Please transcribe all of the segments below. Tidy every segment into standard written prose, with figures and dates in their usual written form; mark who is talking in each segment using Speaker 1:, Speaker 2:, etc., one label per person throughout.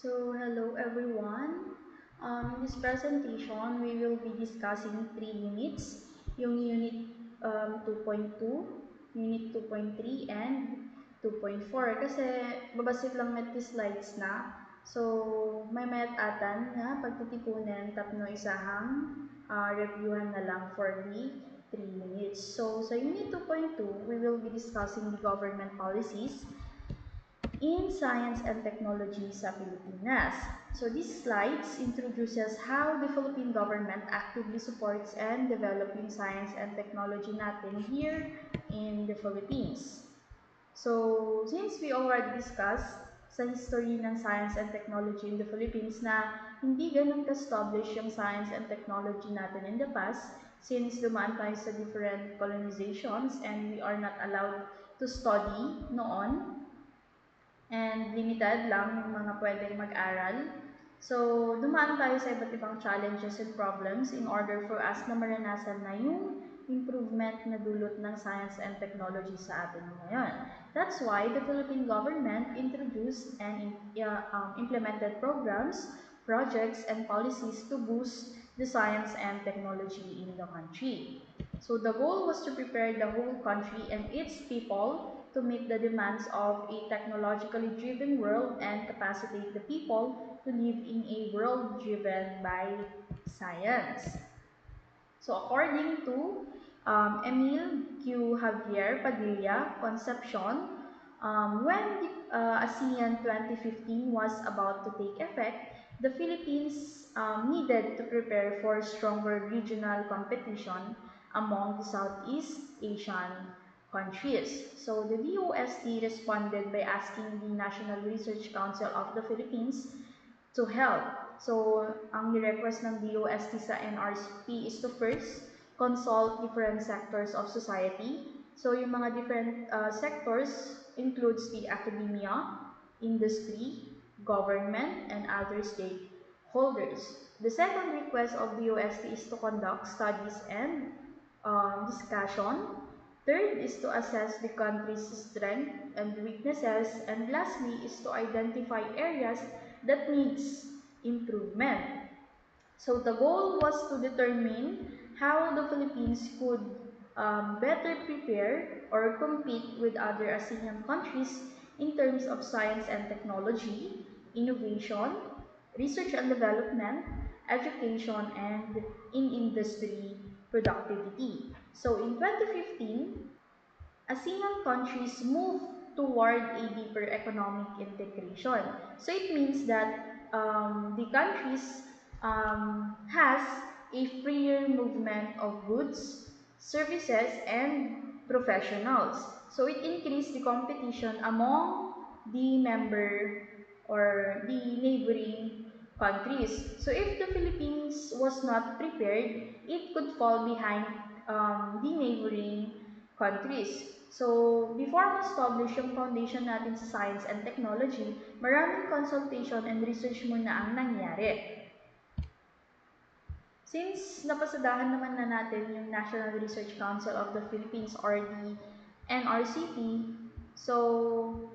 Speaker 1: Hello everyone. In this presentation, we will be discussing three units, yung Unit 2.2, Unit 2.3, and 2.4. Kasi babasit lang met slides na. So, may mayat atan na pagtitipunan tapno isahang reviewhan na lang for the three units. So, sa Unit 2.2, we will be discussing the government policies in Science and Technology sa Pilipinas. So these slides introduces how the Philippine government actively supports and developing science and technology natin here in the Philippines. So since we already discussed sa history ng science and technology in the Philippines na hindi ganun ka-establish yung science and technology natin in the past since dumaan tayo sa different colonizations and we are not allowed to study noon and limited lang yung mga pwedeng mag-aral. So, dumaan tayo sa iba't ibang challenges and problems in order for us na maranasan na yung improvement na dulot ng science and technology sa atin ngayon. That's why the Philippine government introduced and implemented programs, projects, and policies to boost the science and technology in the country. So the goal was to prepare the whole country and its people to meet the demands of a technologically driven world and capacitate the people to live in a world driven by science. So according to Emil Q. Javier Padilla Concepcion, when the ASEAN 2015 was about to take effect, the Philippines needed to prepare for stronger regional competition among the Southeast Asian countries. So the DOST responded by asking the National Research Council of the Philippines to help. So, ang request ng DOST sa NRCP is to first consult different sectors of society. So, yung mga different sectors includes the academia, industry, government, and other stakeholders. The second request of DOST is to conduct studies and discussion. Third is to assess the country's strength and weaknesses. And lastly is to identify areas that needs improvement. So the goal was to determine how the Philippines could better prepare or compete with other ASEAN countries in terms of science and technology, innovation, research and development, education, and in industry productivity. So in 2015, ASEAN countries move toward a deeper economic integration. So it means that the countries has a freer movement of goods, services, and professionals. So it increased the competition among the member or the neighboring countries. So if the Philippines was not prepared, it could fall behind the neighboring countries. So, before ma-establish yung foundation natin sa science and technology, maraming consultation and research muna ang nangyari. Since napasadahan naman na natin yung National Research Council of the Philippines or the NRCP, so,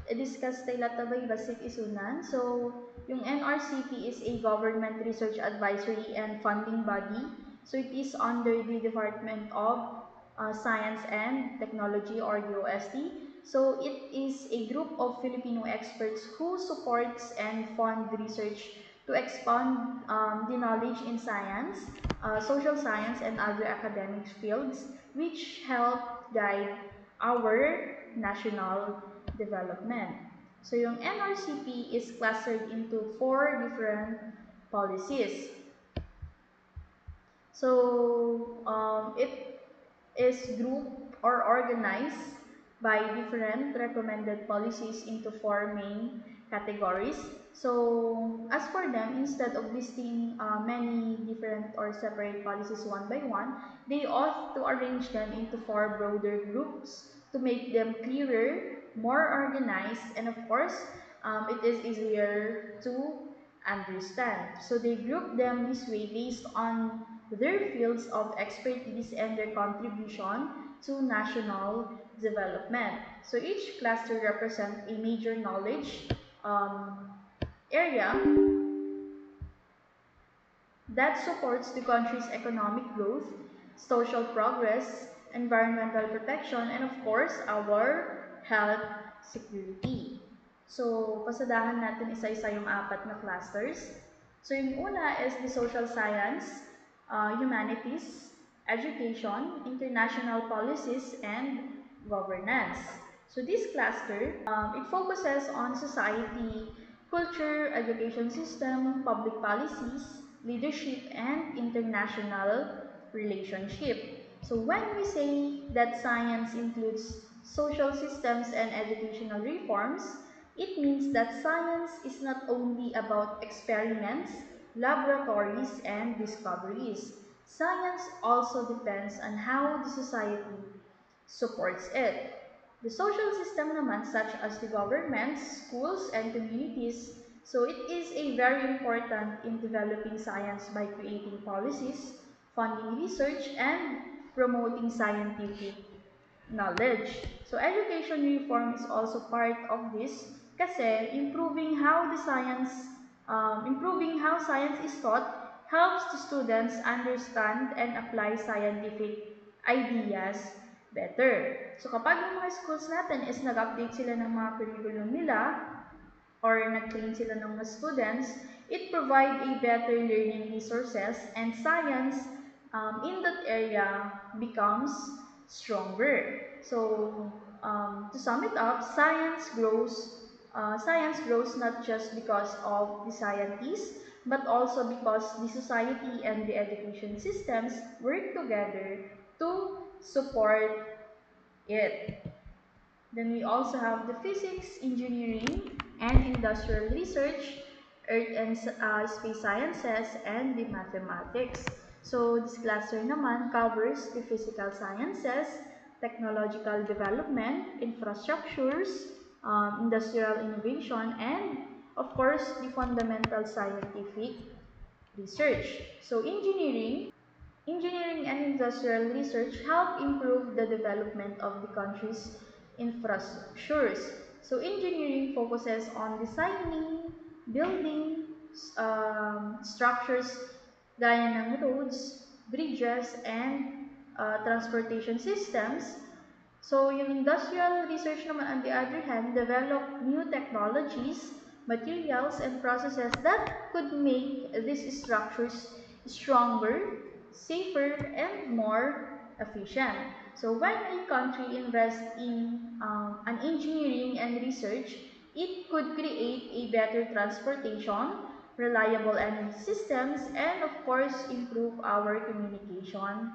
Speaker 1: discuss tayo latabay basik isunan. So, yung NRCP is a government research advisory and funding body. So, it is under the Department of Science and Technology or DOST. So it is a group of Filipino experts who supports and fund research to expand the knowledge in science, social science, and other academic fields, which help guide our national development. So yung NRCP is clustered into 4 different policies. So it is grouped or organized by different recommended policies into 4 main categories. So as for them, instead of listing many different or separate policies one by one, they ought to arrange them into 4 broader groups to make them clearer, more organized, and of course, it is easier to understand. So they group them this way based on their fields of expertise and their contribution to national development. So each cluster represents a major knowledge area that supports the country's economic growth, social progress, environmental protection, and of course, our health security. So, pasadahan natin isa-isa yung apat na clusters. So, yung una is the social science, humanities, education, international policies, and governance. So, this cluster, it focuses on society, culture, education system, public policies, leadership, and international relationship. So when we say that science includes social systems and educational reforms, it means that science is not only about experiments, laboratories, and discoveries. Science also depends on how the society supports it. The social system naman, such as the governments, schools, and communities, so it is a very important in developing science by creating policies, funding research, and promoting scientific knowledge. So education reform is also part of this kasi improving how science is taught helps the students understand and apply scientific ideas better. So kapag yung mga schools natin is nag-update sila ng mga curriculum nila, or nag-train sila ng mga students, it provide a better learning resources and science in that area becomes stronger. So to sum it up, science grows not just because of the scientists, but also because the society and the education systems work together to support it. Then we also have the physics, engineering, and industrial research, earth and space sciences, and the mathematics. So this cluster naman covers the physical sciences, technological development, infrastructures, industrial innovation, and of course the fundamental scientific research. So engineering and industrial research help improve the development of the country's infrastructures. So engineering focuses on designing, building structures gaya ng roads, bridges, and transportation systems. So yung industrial research naman on the other hand, develop new technologies, materials, and processes that could make these structures stronger, safer, and more efficient. So when a country invests in an engineering and research, it could create a better transportation, reliable energy systems, and of course improve our communication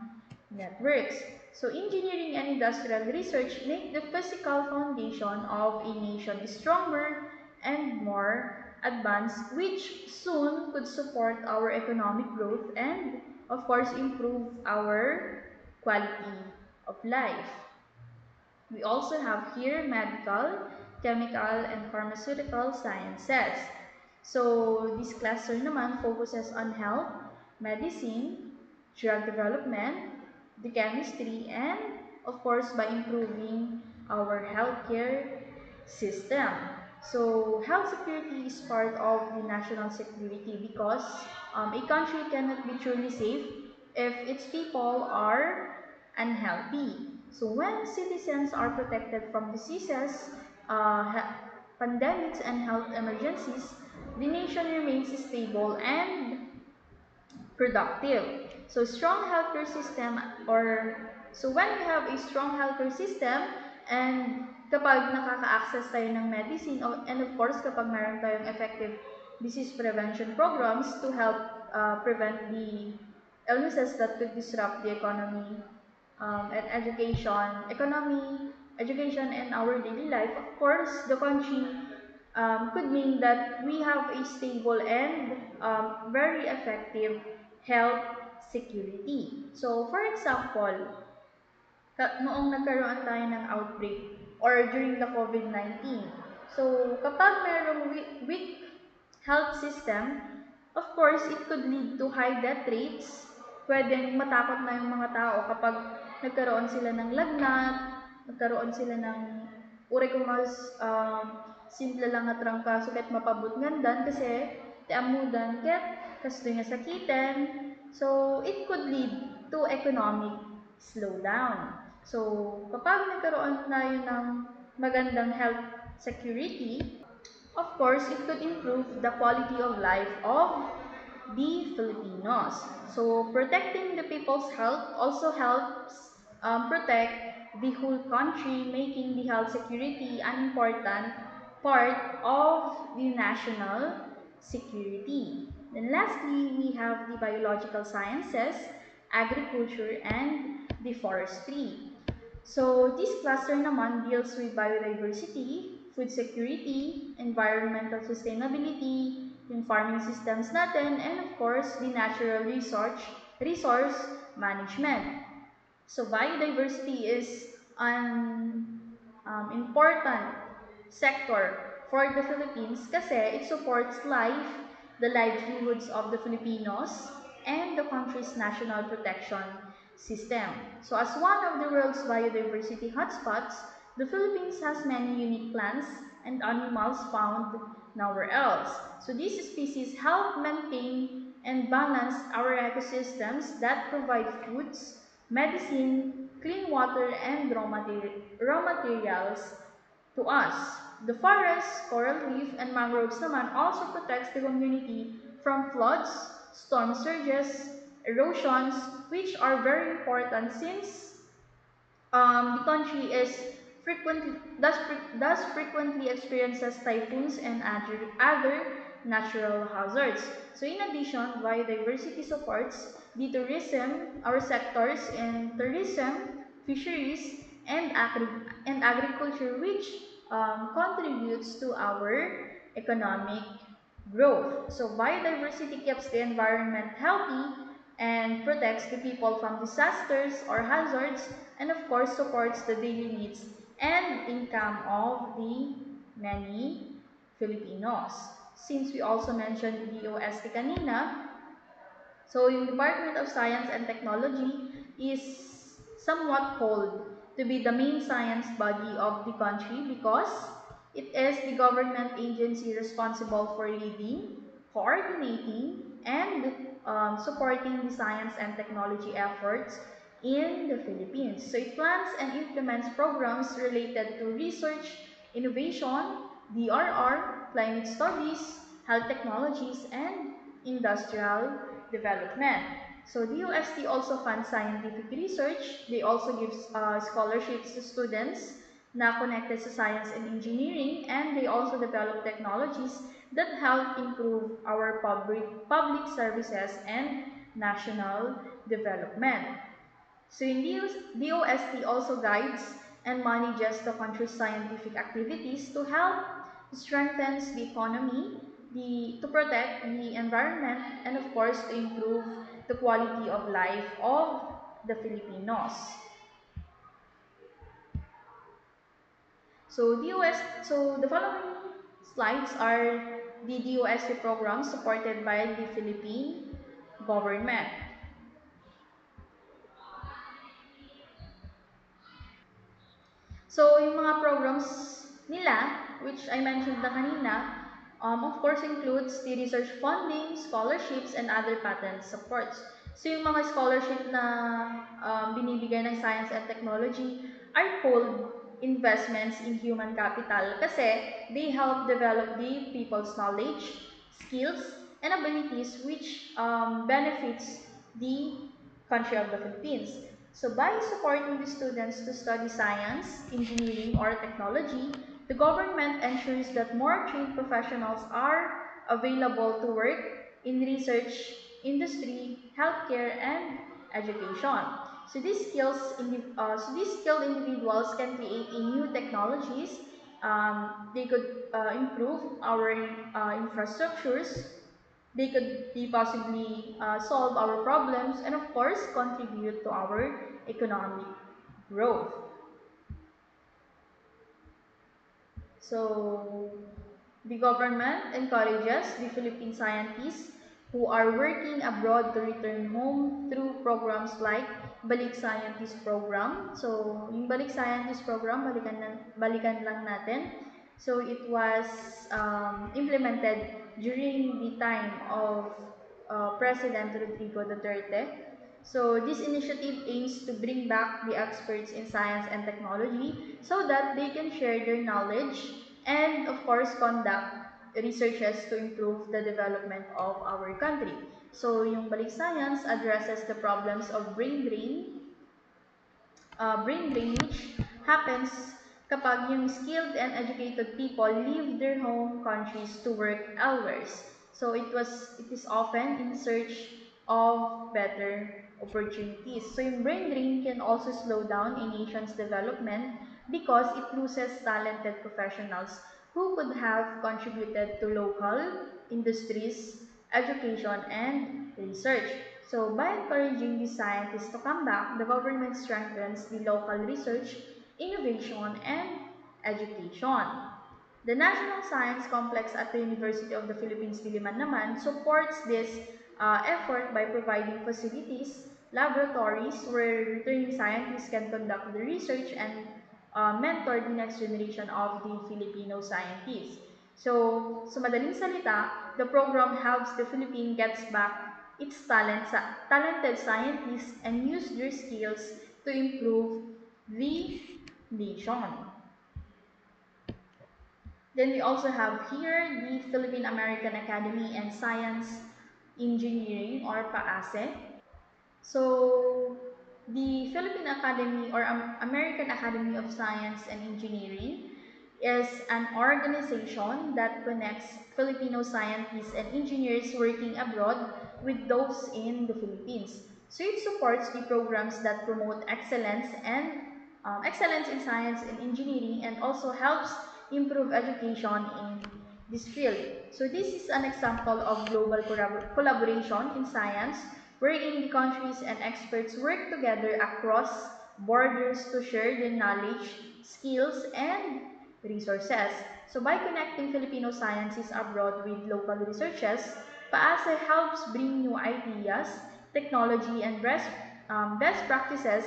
Speaker 1: networks. So engineering and industrial research make the physical foundation of a nation stronger and more advanced, which soon could support our economic growth and, of course, improve our quality of life. We also have here medical, chemical, and pharmaceutical sciences. So this cluster naman focuses on health, medicine, drug development, the chemistry, and of course by improving our healthcare system. So health security is part of the national security because a country cannot be truly safe if its people are unhealthy. So when citizens are protected from diseases, pandemics, and health emergencies, the nation remains stable and productive. So strong healthcare system so when we have a strong healthcare system and kapag nakaka-access tayo ng medicine and of course kapag meron tayong effective disease prevention programs to help prevent the illnesses that could disrupt the economy and education and our daily life, of course, the country could mean that we have a stable and very effective health security. So, for example, noong nagkaroon tayo ng outbreak or during the COVID-19, so kapag mayroong weak health system, of course, it could lead to high death rates. Pwedeng matakot na yung mga tao kapag nagkaroon sila ng lagnat, nagkaroon sila ng uricose simple lang nga trangka so ket mapabot ngandan kasi ti amudan ket kasto nga sakiten. So it could lead to economic slowdown. So kapag nagkaroon tayo ng magandang health security, of course, it could improve the quality of life of the Filipinos. So protecting the people's health also helps protect the whole country, making the health security an important part of the national security. Then lastly, we have the biological sciences, agriculture, and the forestry. So this cluster naman deals with biodiversity, food security, environmental sustainability, yung farming systems natin, and of course, the natural resource management. So biodiversity is an important sector for the Philippines kasi it supports life, the livelihoods of the Filipinos, and the country's national protection system. So as one of the world's biodiversity hotspots, the Philippines has many unique plants and animals found nowhere else. So these species help maintain and balance our ecosystems that provide foods, medicine, clean water, and raw materials to us. The forest, coral reef, and mangroves naman also protects the community from floods, storm surges, erosions, which are very important since the country is frequently experiences typhoons and other natural hazards. So in addition, biodiversity supports the tourism, our sectors in tourism, fisheries, and agriculture, which contributes to our economic growth. So biodiversity keeps the environment healthy and protects the people from disasters or hazards, and of course supports the daily needs and income of the many Filipinos. Since we also mentioned the DOST kanina, so yung Department of Science and Technology is somewhat called to be the main science body of the country because it is the government agency responsible for leading, coordinating, and supporting the science and technology efforts in the Philippines. So it plans and implements programs related to research, innovation, DRR, climate studies, health technologies, and industrial development. So the UST also funds scientific research. They also give scholarships to students na connected sa science and engineering, and they also develop technologies that help improve our public services and national development. So in DOST also guides and manages the country's scientific activities to help strengthen the economy, to protect the environment, and of course to improve the quality of life of the Filipinos. So the following slides are the DOST programs supported by the Philippine government. So, yung mga programs nila, which I mentioned na kanina, of course includes the research funding, scholarships, and other patent supports. So, yung mga scholarship na binibigay ng science and technology are called investments in human capital kasi they help develop the people's knowledge, skills, and abilities which benefits the country of the Philippines. So by supporting the students to study science, engineering, or technology, the government ensures that more trained professionals are available to work in research, industry, healthcare, and education. So these skilled individuals can create new technologies. They could improve our infrastructures. They could be possibly solve our problems and of course contribute to our economic growth. So the government encourages the Philippine scientists who are working abroad to return home through programs like Balik Scientist Program. So yung Balik Scientist Program, balikan lang natin. So it was implemented during the time of President Rodrigo Duterte. So this initiative aims to bring back the experts in science and technology so that they can share their knowledge and of course conduct researches to improve the development of our country. So yung Balik Science addresses the problems of brain drainage happens kapag yung skilled and educated people leave their home countries to work elsewhere. So it is often in search of better opportunities. So yung brain drain can also slow down a nation's development because it loses talented professionals who could have contributed to local industries, education, and research. So by encouraging these scientists to come back, the government strengthens the local research, innovation, and education. The National Science Complex at the University of the Philippines, Diliman naman, supports this effort by providing facilities, laboratories where returning scientists can conduct the research and mentor the next generation of the Filipino scientists. So, sa madaling salita, the program helps the Philippines gets back its talented scientists and use their skills to improve the nation. Then we also have here the Philippine American Academy and Science Engineering or PAASE. So the Philippine Academy or American Academy of Science and Engineering is an organization that connects Filipino scientists and engineers working abroad with those in the Philippines. So it supports the programs that promote excellence in science and engineering and also helps improve education in this field. So this is an example of global collaboration in science wherein the countries and experts work together across borders to share their knowledge, skills, and resources. So by connecting Filipino sciences abroad with local researches, PAASE helps bring new ideas, technology, and best practices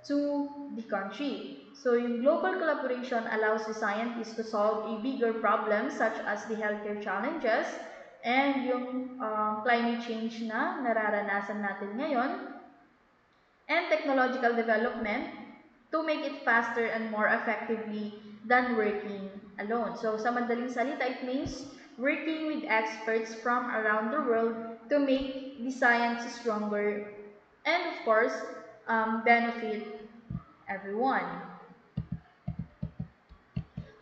Speaker 1: to the country. So yung global collaboration allows the scientists to solve a bigger problem such as the healthcare challenges and yung climate change na nararanasan natin ngayon and technological development to make it faster and more effectively than working alone. So sa madaling salita, it means working with experts from around the world to make the science stronger and of course benefit everyone.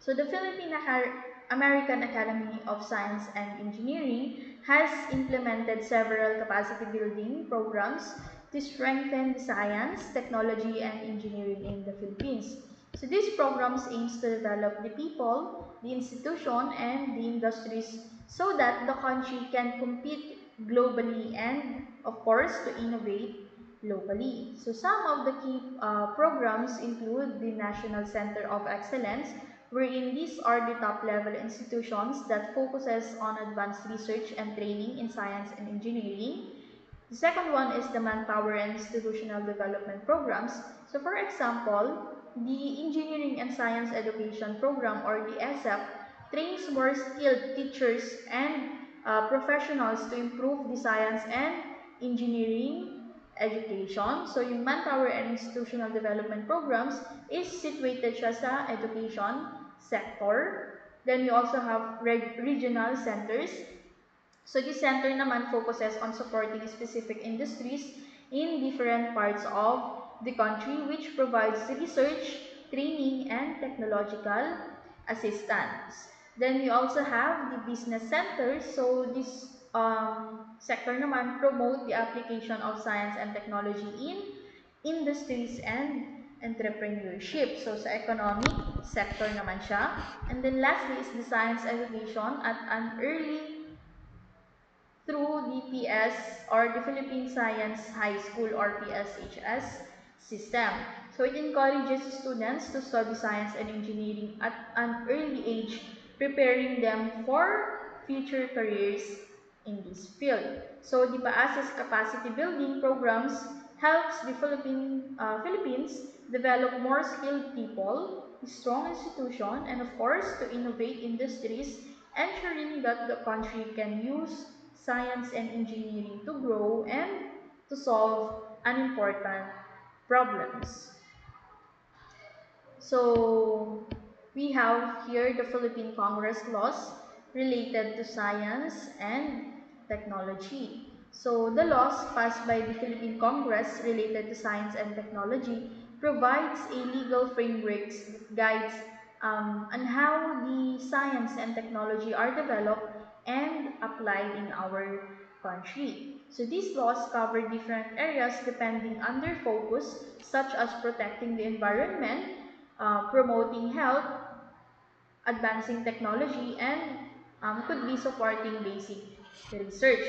Speaker 1: So the Philippine American Academy of Science and Engineering has implemented several capacity building programs to strengthen the science, technology, and engineering in the Philippines. So these programs aims to develop the people, the institution, and the industries so that the country can compete globally and, of course, to innovate locally. So some of the key programs include the National Center of Excellence, wherein these are the top-level institutions that focuses on advanced research and training in science and engineering. The second one is the Manpower and Institutional Development Programs. So for example, the Engineering and Science Education Program or the ESEP trains more skilled teachers and professionals to improve the science and engineering education. So yung Manpower and Institutional Development Programs is situated siya sa education sector. Then you also have regional centers. So this center naman focuses on supporting specific industries in different parts of the country which provides research, training, and technological assistance. Then we also have the business centers. So this sector naman promote the application of science and technology in industries and entrepreneurship. So sa economic sector naman siya. And then lastly is the science education at an early through the PS or the Philippine Science High School or PSHS system. So it encourages students to study science and engineering at an early age, preparing them for future careers in this field. So the PAAS's capacity building programs helps the Philippines develop more skilled people, strong institution, and of course to innovate industries, ensuring that the country can use science and engineering to grow and to solve unimportant problems. So we have here the Philippine Congress laws related to science and technology. So the laws passed by the Philippine Congress related to science and technology provides a legal framework that guides on how the science and technology are developed and applied in our country. So these laws cover different areas depending on their focus, such as protecting the environment, promoting health, advancing technology, and could be supporting basic research.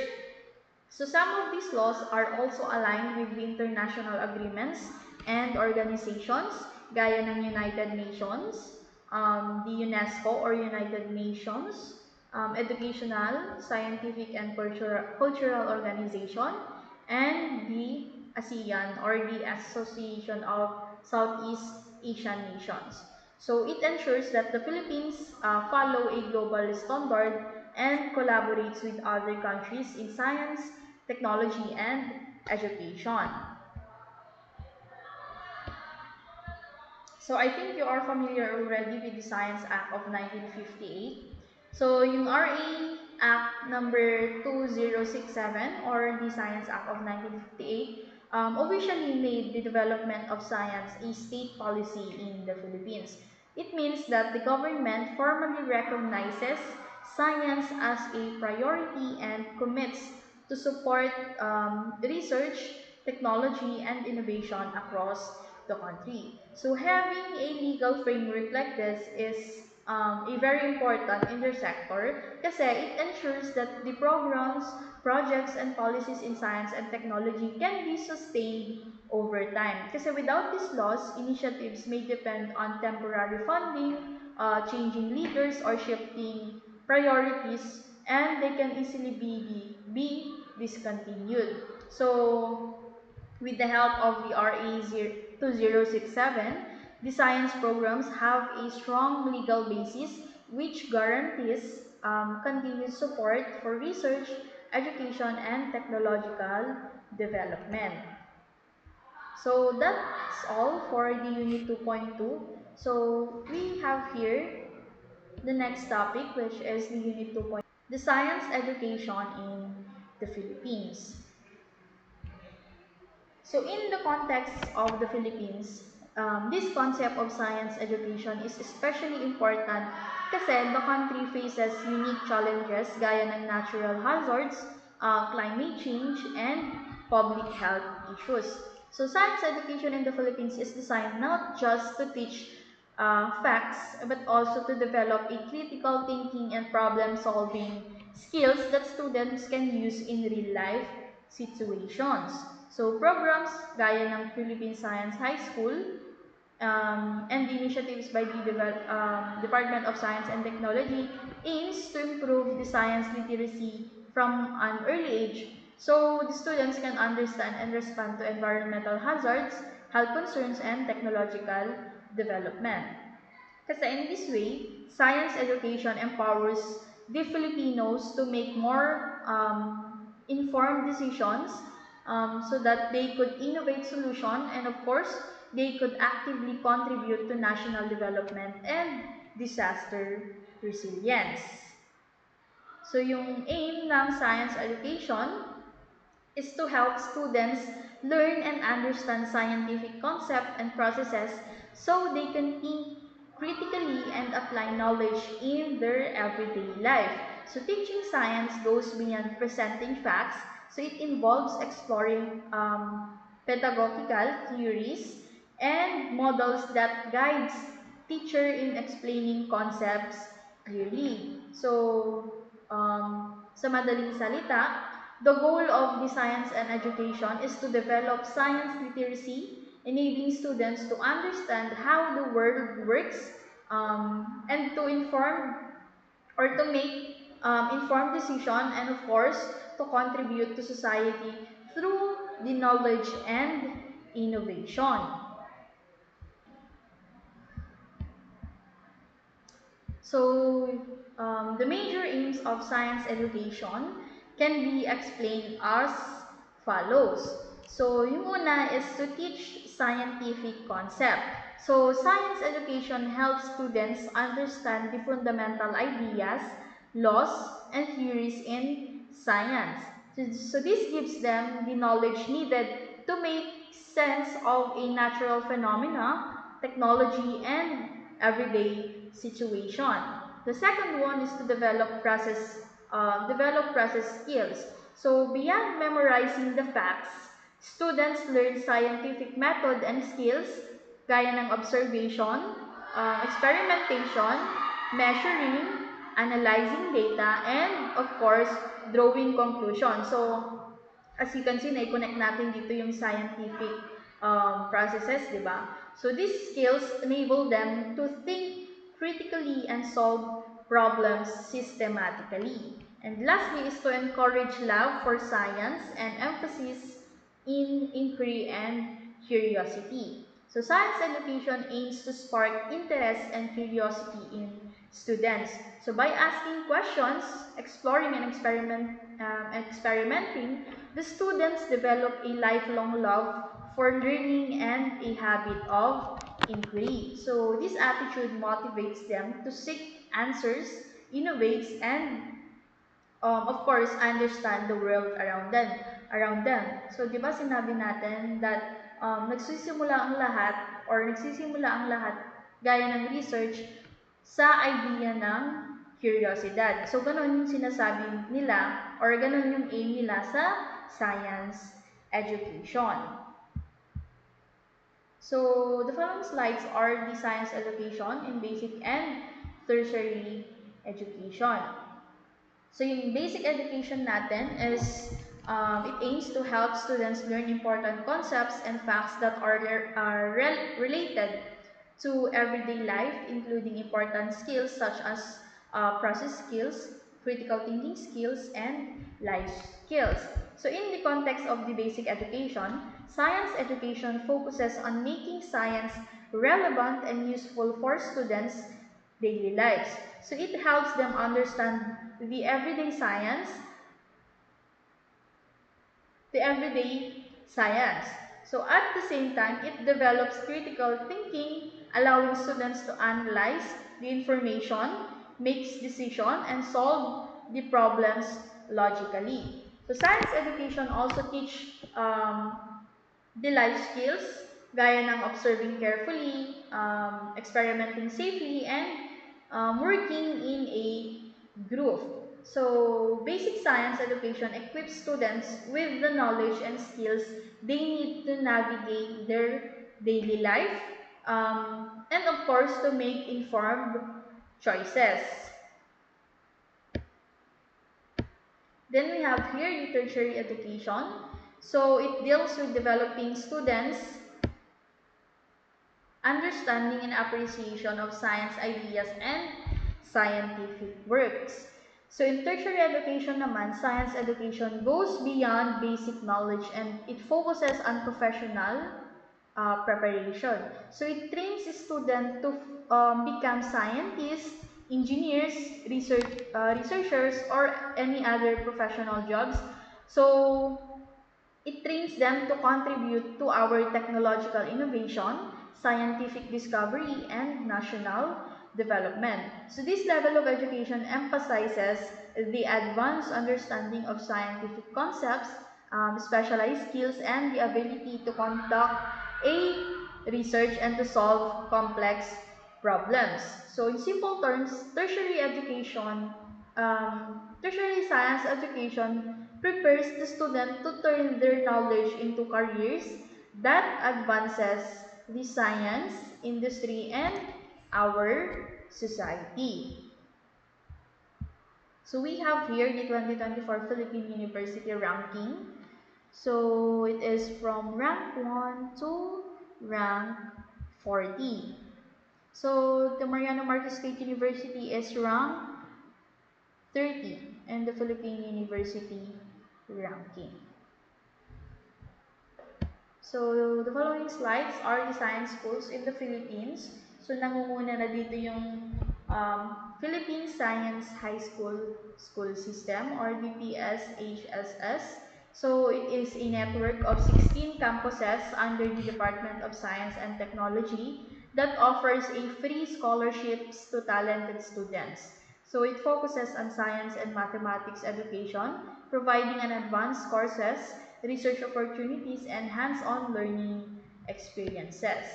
Speaker 1: So some of these laws are also aligned with the international agreements and organizations gaya ng United Nations, the UNESCO or United Nations, Educational, Scientific, and Cultural Organization, and the ASEAN or the Association of Southeast Asian Nations. So it ensures that the Philippines follow a global standard and collaborates with other countries in science, technology, and education. So I think you are familiar already with the Science Act of 1958. So yung RA Act number 2067 or the Science Act of 1958 officially made the development of science a state policy in the Philippines. It means that the government formally recognizes science as a priority and commits to support research, technology, and innovation across the country. So having a legal framework like this is a very important in their sector kasi it ensures that the programs, projects, and policies in science and technology can be sustained over time. Kasi without these laws, initiatives may depend on temporary funding, changing leaders, or shifting priorities, and they can easily be discontinued. So with the help of the RA 2067, the science programs have a strong legal basis which guarantees continued support for research, education, and technological development. So that's all for the Unit 2.2. So we have here the next topic, which is the Unit 2. The science education in the Philippines. So in the context of the Philippines, this concept of science education is especially important kasi the country faces unique challenges gaya ng natural hazards, climate change, and public health issues. So science education in the Philippines is designed not just to teach facts, but also to develop a critical thinking and problem-solving skills that students can use in real-life situations. So programs gaya ng Philippine Science High School and the initiatives by the Department of Science and Technology aims to improve the science literacy from an early age so the students can understand and respond to environmental hazards, health concerns, and technological development. Kasi in this way, science education empowers the Filipinos to make more informed decisions so that they could innovate solution and of course, they could actively contribute to national development and disaster resilience. So yung aim ng science education is to help students learn and understand scientific concepts and processes so they can think critically and apply knowledge in their everyday life. So teaching science goes beyond presenting facts, so it involves exploring pedagogical theories and models that guides teacher in explaining concepts clearly. So, sa madaling salita, the goal of the science and education is to develop science literacy, enabling students to understand how the world works and to inform or to make informed decision and of course to contribute to society through the knowledge and innovation. So, the major aims of science education can be explained as follows. So, yung una is to teach scientific concept. So, science education helps students understand the fundamental ideas, laws, and theories in science. So this gives them the knowledge needed to make sense of a natural phenomena, technology, and everyday situation. The second one is to develop process skills. So beyond memorizing the facts, students learn scientific method and skills gaya ng observation, experimentation, measuring, analyzing data, and of course, drawing conclusion. So, as you can see, na-connect natin dito yung scientific processes, di ba? So, these skills enable them to think critically and solve problems systematically. And lastly is to encourage love for science and emphasis in inquiry and curiosity. So science education aims to spark interest and curiosity in students. So by asking questions, exploring and experimenting, the students develop a lifelong love for learning and a habit of inquiry. So this attitude motivates them to seek answers, innovates, and of course, understand the world around them. So, di ba sinabi natin that nagsisimula ang lahat gaya ng research sa idea ng curiosity. So, ganun yung sinasabi nila or ganun yung aim nila sa science education. So, the following slides are the science education in basic and tertiary education. So yung basic education natin is it aims to help students learn important concepts and facts that are related to everyday life, including important skills such as process skills, critical thinking skills, and life skills. So in the context of the basic education, science education focuses on making science relevant and useful for students' daily lives. So it helps them understand the everyday science, the everyday science. So at the same time, it develops critical thinking, allowing students to analyze the information, make decisions, and solve the problems logically. So science education also teach the life skills, gaya ng observing carefully, experimenting safely, and working in a group. So, basic science education equips students with the knowledge and skills they need to navigate their daily life, and of course, to make informed choices. Then we have here the tertiary education. So, it deals with developing students' understanding and appreciation of science ideas and scientific works. So in tertiary education naman, science education goes beyond basic knowledge and it focuses on professional preparation. So it trains students to become scientists, engineers, researchers, or any other professional jobs. So it trains them to contribute to our technological innovation, scientific discovery, and national development. So this level of education emphasizes the advanced understanding of scientific concepts, specialized skills, and the ability to conduct a research and to solve complex problems. So in simple terms, tertiary science education prepares the student to turn their knowledge into careers that advances the science, industry, and our society. So we have here the 2024 Philippine University ranking. So it is from rank 1 to rank 40. So the Mariano Marquez State University is rank 30 in the Philippine University ranking. So, the following slides are the science schools in the Philippines. So, nangunguna na dito yung Philippine Science High School System, or BPSHSS. So it is a network of 16 campuses under the Department of Science and Technology that offers a free scholarships to talented students. So it focuses on science and mathematics education, providing an advanced courses, research opportunities, and hands-on learning experiences.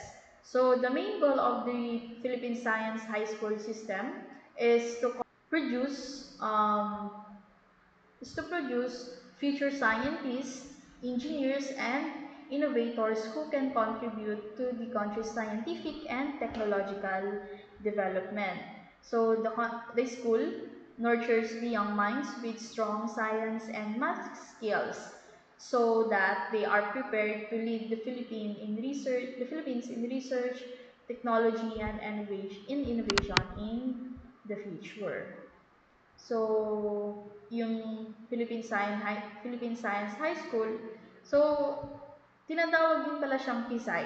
Speaker 1: So the main goal of the Philippine Science High School System is to produce um, produce future scientists, engineers, and innovators who can contribute to the country's scientific and technological development. So the school nurtures the young minds with strong science and math skills so that they are prepared to lead the Philippines in research, technology, and innovation in the future. So, yung Philippine Science High School, so, tinatawag din pala siyang PSI.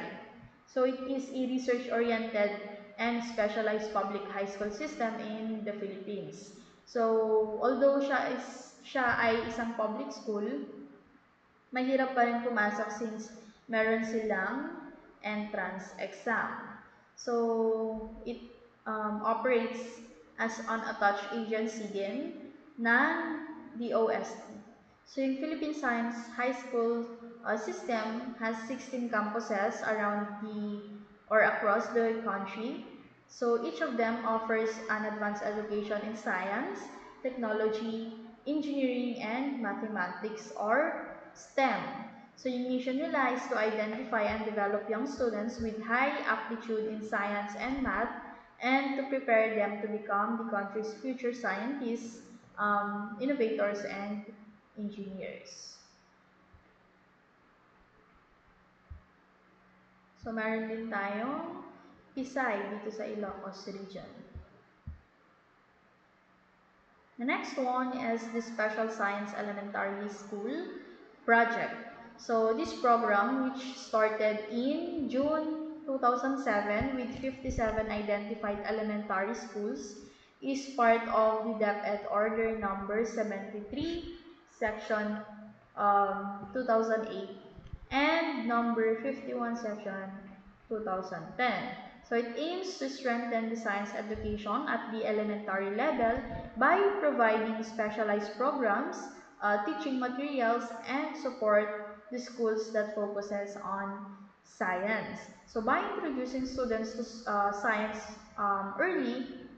Speaker 1: So, it is a research-oriented and specialized public high school system in the Philippines. So, although siya ay isang public school, mahirap pa rin pumasok since meron silang entrance exam. So, it operates as an attached agency din ng DOST. So, yung Philippine Science High School system has 16 campuses around or across the country. So, each of them offers an advanced education in science, technology, engineering, and mathematics, or STEM. So, yung mission nila is to identify and develop young students with high aptitude in science and math and to prepare them to become the country's future scientists, innovators, and engineers. So, meron din tayong Pisay dito sa Ilocos region. The next one is the Special Science Elementary School project. So this program, which started in June 2007 with 57 identified elementary schools, is part of the DepEd Order number 73, section 2008, and number 51, section 2010. So it aims to strengthen the science education at the elementary level by providing specialized programs, teaching materials, and support the schools that focuses on science. So by introducing students to science early,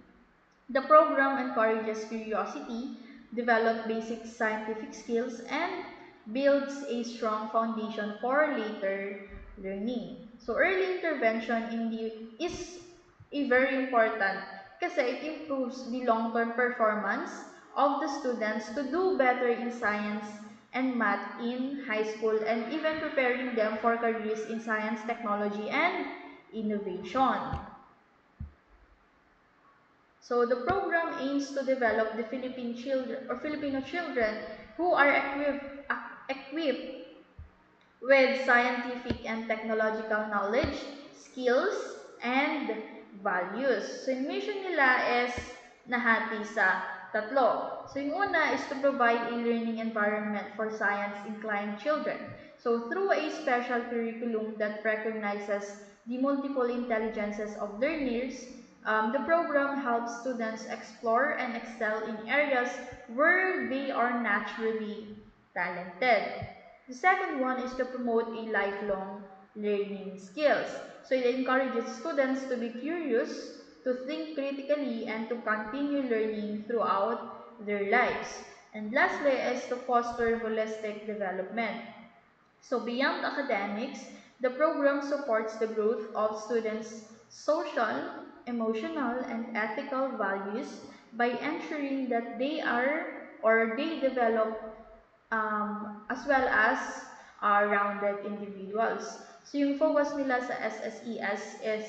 Speaker 1: the program encourages curiosity, develops basic scientific skills, and builds a strong foundation for later learning. So early intervention is a very important kasi it improves the long-term performance of the students to do better in science and math in high school, and even preparing them for careers in science, technology, and innovation. So the program aims to develop the Philippine children or Filipino children who are equipped with scientific and technological knowledge, skills, and values. So yung mission nila is nahati sa tatlo. So yung una is to provide a learning environment for science-inclined children. So through a special curriculum that recognizes the multiple intelligences of learners, the program helps students explore and excel in areas where they are naturally talented. The second one is to promote a lifelong learning skills. So it encourages students to be curious, to think critically, and to continue learning throughout their lives. And lastly is to foster holistic development. So beyond academics, the program supports the growth of students' social, emotional, and ethical values by ensuring that they develop as well as rounded individuals. So yung focus nila sa SSES is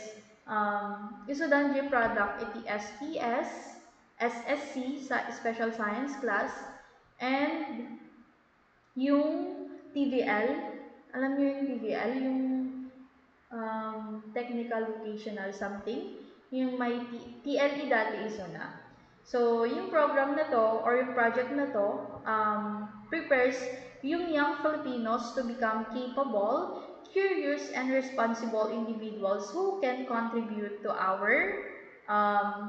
Speaker 1: Isodanje product iti SPS, SSC sa special science class, and yung TVL, alam niyo yung TVL, yung technical vocational something, yung may TLE dati is na. So, yung program na to or yung project na to prepares yung young Filipinos to become capable, curious, and responsible individuals who can contribute to our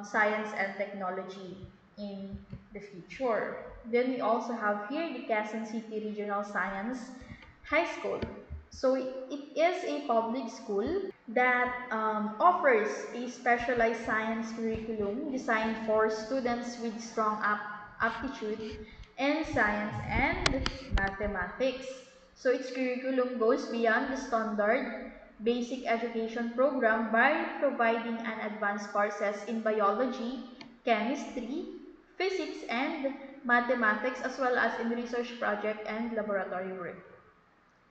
Speaker 1: science and technology in the future. Then we also have here the Quezon City Regional Science High School. So it is a public school that offers a specialized science curriculum designed for students with strong aptitude in science and mathematics. So its curriculum goes beyond the standard basic education program by providing an advanced courses in biology, chemistry, physics, and mathematics, as well as in research project and laboratory work.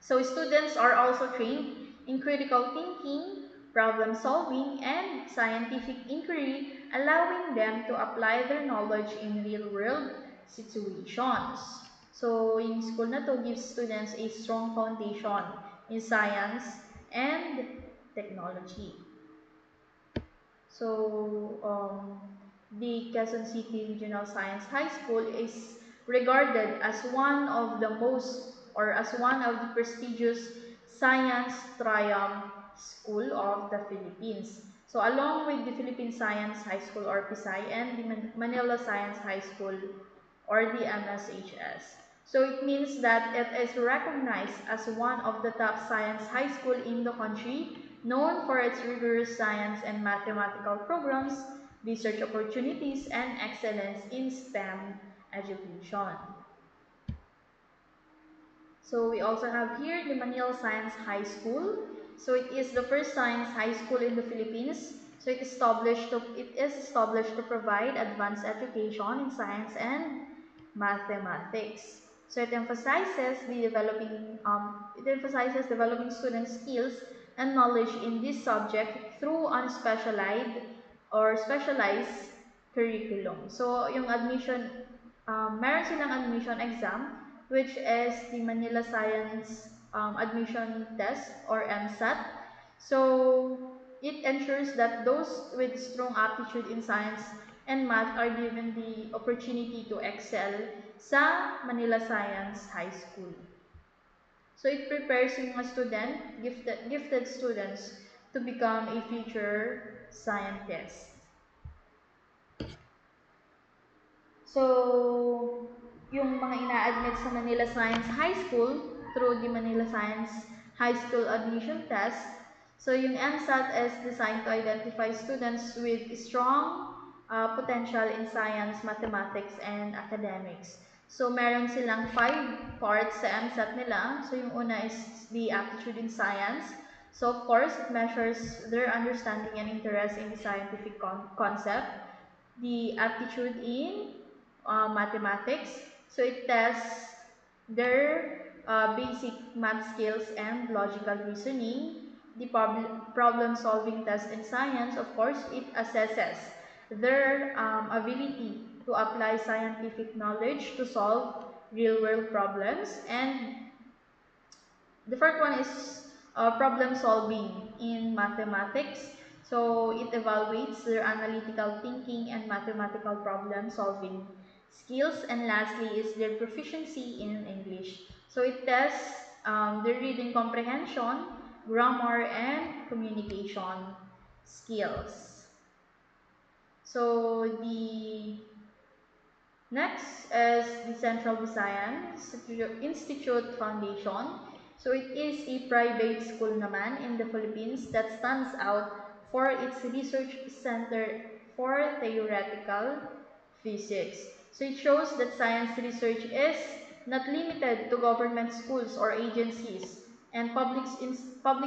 Speaker 1: So students are also trained in critical thinking, problem solving, and scientific inquiry, allowing them to apply their knowledge in real-world situations. So yung school na to gives students a strong foundation in science and technology. So the Quezon City Regional Science High School is regarded as one of the most or as one of the prestigious science triumph school of the Philippines. So along with the Philippine Science High School or PSI and the Manila Science High School or the MSHS. So it means that it is recognized as one of the top science high school in the country, known for its rigorous science and mathematical programs, research opportunities, and excellence in STEM education. So we also have here the Manila Science High School. So it is the first science high school in the Philippines. So it is established to provide advanced education in science and mathematics. So it emphasizes developing student skills and knowledge in this subject through unspecialized or specialized curriculum. So yung admission, meron silang admission exam which is the Manila Science Admission Test or MSAT. So it ensures that those with strong aptitude in science and math are given the opportunity to excel sa Manila Science High School. So it prepares yung mga gifted students to become a future scientist. So, yung mga ina-admit sa Manila Science High School through the Manila Science High School Admission Test. So, yung MSAT is designed to identify students with strong potential in science, mathematics, and academics. So, meron silang 5 parts sa MSAT nila. So, yung una is the aptitude in science. So, of course, it measures their understanding and interest in the scientific concept. The aptitude in mathematics. So it tests their basic math skills and logical reasoning. The problem-solving test in science, of course, it assesses their ability to apply scientific knowledge to solve real-world problems. And the first one is problem solving in mathematics. So it evaluates their analytical thinking and mathematical problem solving skills. And lastly is their proficiency in English. So it tests their reading comprehension, grammar, and communication skills. So the next is the Central Visayan Institute Foundation. So it is a private school naman in the Philippines that stands out for its research center for theoretical physics. So it shows that science research is not limited to government schools or agencies, and public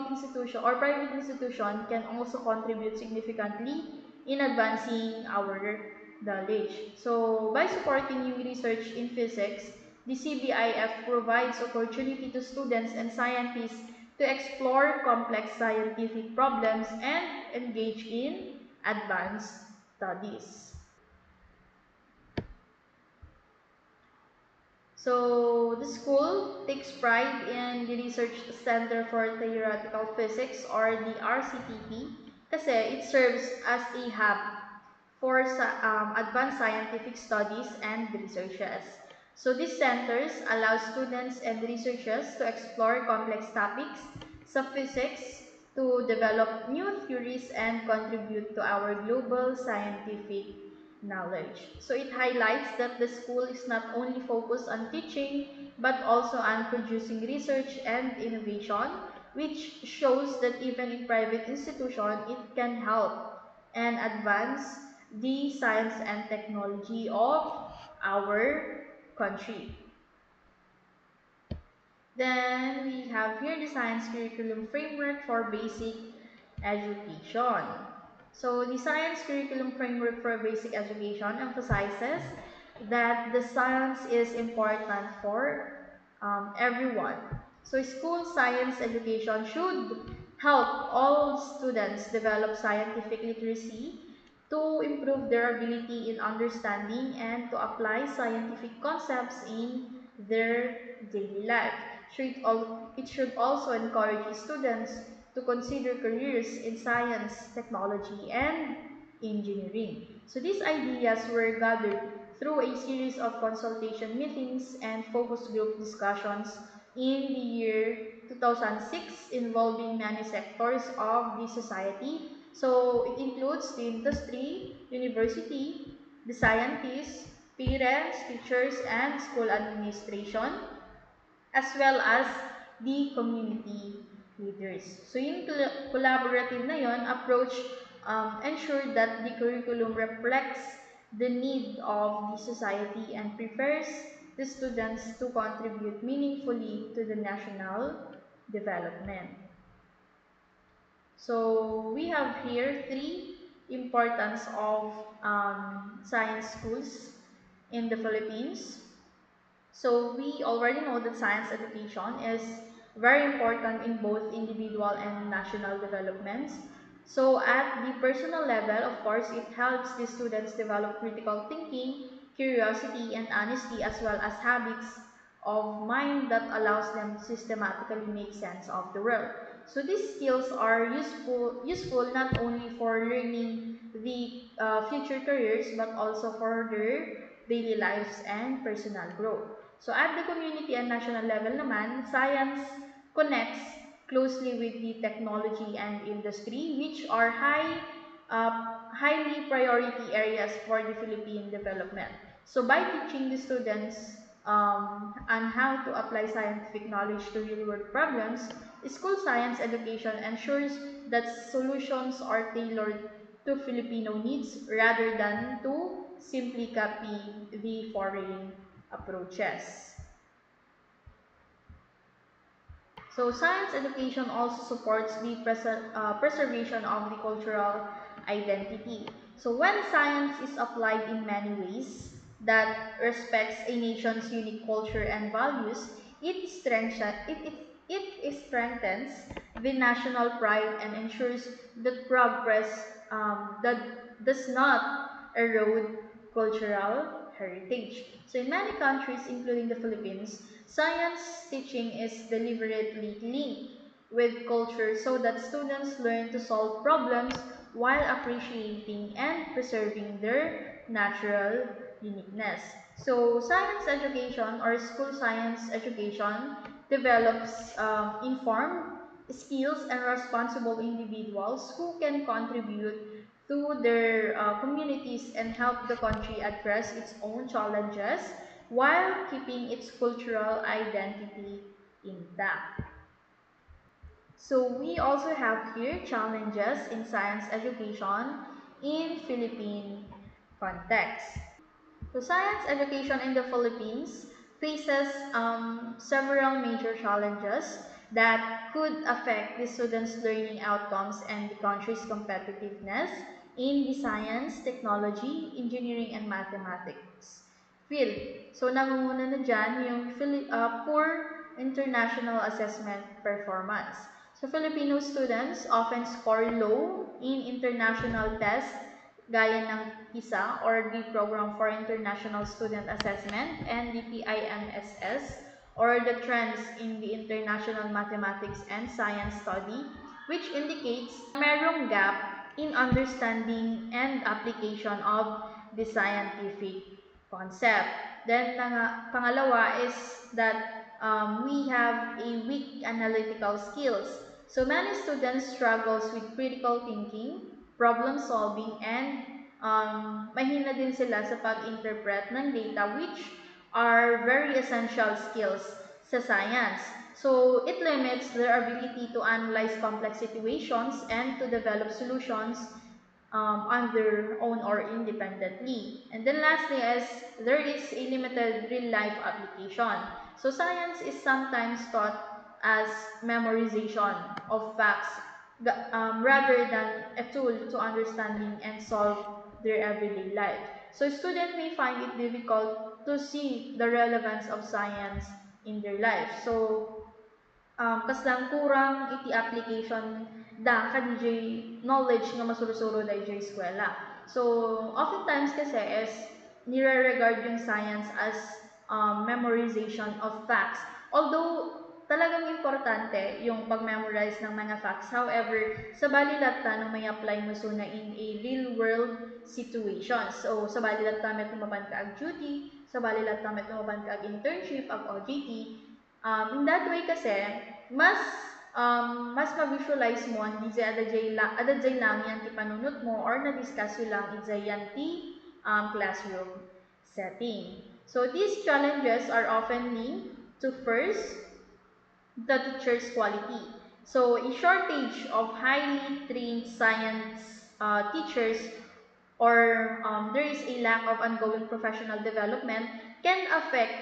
Speaker 1: institution or private institution can also contribute significantly in advancing our knowledge. So by supporting new research in physics, the CBIF provides opportunity to students and scientists to explore complex scientific problems and engage in advanced studies. So the school takes pride in the Research Center for Theoretical Physics or the RCTP. kasi it serves as a hub for advanced scientific studies and researches. So these centers allow students and researchers to explore complex topics sa physics, to develop new theories and contribute to our global scientific knowledge. So it highlights that the school is not only focused on teaching but also on producing research and innovation, which shows that even in private institution it can help and advance the science and technology of our country. Then we have here the science curriculum framework for basic education. So the science curriculum framework for basic education emphasizes that the science is important for everyone. So school science education should help all students develop scientific literacy to improve their ability in understanding and to apply scientific concepts in their daily life. It should also encourage students to consider careers in science, technology, and engineering. So these ideas were gathered through a series of consultation meetings and focus group discussions in the year 2006 involving many sectors of the society. So it includes the industry, university, the scientists, parents, teachers, and school administration, as well as the community leaders. So yung collaborative na yon approach ensure that the curriculum reflects the need of the society and prepares the students to contribute meaningfully to the national development. So we have here three importance of science schools in the Philippines. So we already know that science education is very important in both individual and national developments. So at the personal level, of course, it helps the students develop critical thinking, curiosity, and honesty, as well as habits of mind that allows them to systematically make sense of the world. So these skills are useful not only for learning the future careers, but also for their daily lives and personal growth. So at the community and national level naman, science connects closely with the technology and industry, which are highly priority areas for the Philippine development. So by teaching the students on how to apply scientific knowledge to real-world problems, school science education ensures that solutions are tailored to Filipino needs rather than to simply copy the foreign approaches. So science education also supports the preservation of the cultural identity. So when science is applied in many ways that respects a nation's unique culture and values, it strengthens the national pride and ensures that progress that does not erode cultural heritage. So in many countries, including the Philippines, science teaching is deliberately linked with culture so that students learn to solve problems while appreciating and preserving their natural uniqueness. So science education or school science education develops informed, skills, and responsible individuals who can contribute to their communities and help the country address its own challenges while keeping its cultural identity intact. So we also have here challenges in science education in Philippine context. So science education in the Philippines faces several major challenges that could affect the students' learning outcomes and the country's competitiveness in the science, technology, engineering, and mathematics field. So nangunguna na dyan yung poor international assessment performance. So Filipino students often score low in international tests gaya ng PISA or the Program for International Student Assessment and the PIMSS or the trends in the international mathematics and science study, which indicates merong gap in understanding and application of the scientific concept. Then, pangalawa is that we have a weak analytical skills. So, many students struggles with critical thinking, problem solving, and mahina din sila sa pag-interpret ng data, which are very essential skills sa science. So, it limits their ability to analyze complex situations and to develop solutions on their own or independently. And then lastly is there is a limited real-life application. So, science is sometimes taught as memorization of facts rather than a tool to understanding and solve their everyday life. So, students may find it difficult to see the relevance of science in their life. So, kas lang kurang iti application da ka DJ knowledge nga masurusuro da DJ eskwela. So, oftentimes kasi is nire-regard yung science as memorization of facts. Although, talagang importante yung pag-memorize ng mga facts. However, sa balilata nung may apply mo suna in a real-world situation. So, sa balilata met tumapan ka ag duty, sa balilata met tumapan ka ag internship, ag OJT, in that way kasi, mas ma-visualize mo ang adajay lang yan ti panunot mo or na-discuss yun lang yan ti classroom setting. So these challenges are often linked to first, the teacher's quality. So a shortage of highly trained science teachers or there is a lack of ongoing professional development can affect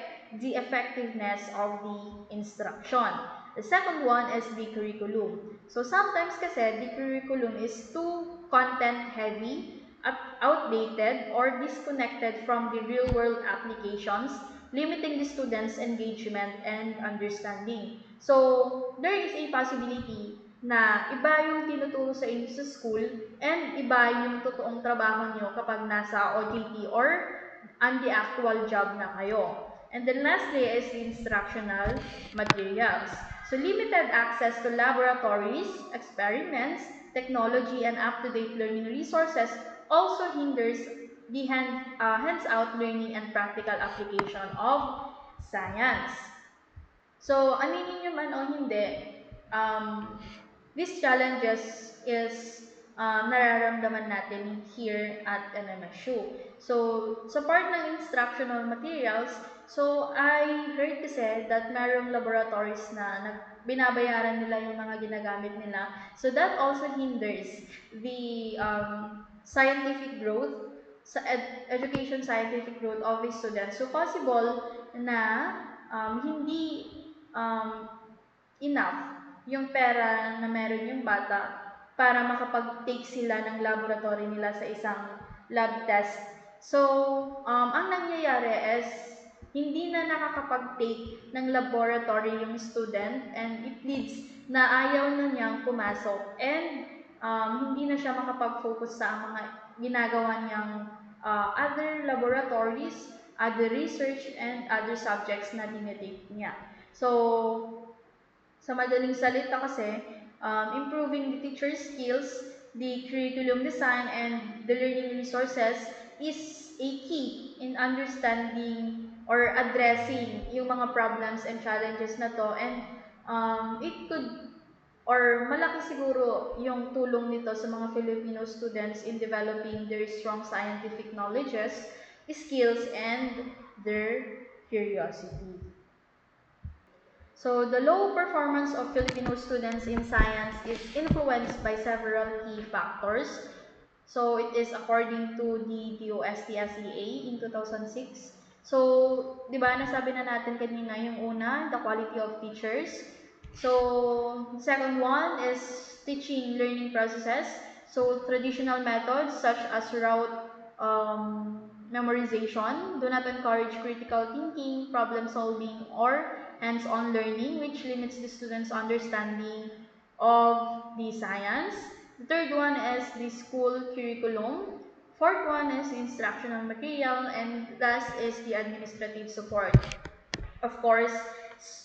Speaker 1: the effectiveness of the instruction. The second one is the curriculum. So sometimes kasi the curriculum is too content heavy, outdated, or disconnected from the real world applications, limiting the students' engagement and understanding. So there is a possibility na iba yung tinuturo sa inyo sa school and iba yung totoong trabaho nyo kapag nasa OJT or on the actual job na kayo. And then lastly is the instructional materials. So limited access to laboratories, experiments, technology, and up-to-date learning resources also hinders the hands-out learning and practical application of science. So, aminin nyo man o hindi, these challenges is nararamdaman natin here at NMSU. So, sa part ng instructional materials, so I heard kasi that mayroong laboratories na binabayaran nila yung mga ginagamit nila. So, that also hinders the scientific growth, sa education scientific growth of the students. So, possible na hindi enough yung pera na meron yung bata para makapag-take sila ng laboratory nila sa isang lab test. So, ang nangyayari is hindi na nakakapag-take ng laboratory yung student and it leads na ayaw na niyang pumasok and hindi na siya makapag-focus sa mga ginagawa niyang other laboratories, other research, and other subjects na dinetake niya. So, sa madaling salita kasi, improving the teacher's skills, the curriculum design, and the learning resources is a key in understanding or addressing yung mga problems and challenges na to. And it could, or malaki siguro yung tulong nito sa mga Filipino students in developing their strong scientific knowledges, skills, and their curiosity. So, the low performance of Filipino students in science is influenced by several key factors. So, it is according to the DOST-SEA in 2006. So, di ba, nasabi na natin kanina yung una, the quality of teachers. So, the second one is teaching learning processes. So, traditional methods such as rote memorization do not encourage critical thinking, problem solving, or hands-on learning, which limits the students' understanding of the science. The third one is the school curriculum. Fourth one is the instructional material, and last is the administrative support. Of course,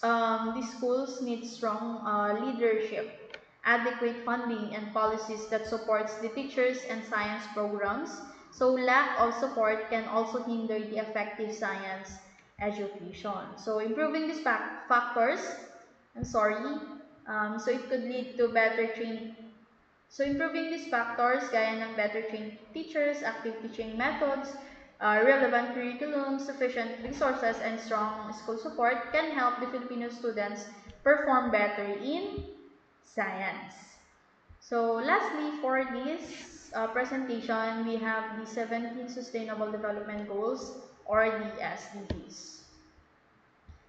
Speaker 1: the schools need strong leadership. adequate funding and policies that supports the teachers and science programs. So lack of support can also hinder the effective science education. So improving these factors, I'm sorry, so it could lead to better trained. So improving these factors gaya ng better trained teachers, active teaching methods, relevant curriculum, sufficient resources, and strong school support can help the Filipino students perform better in science. So lastly, for this presentation, we have the 17 Sustainable Development Goals, or the SDGs.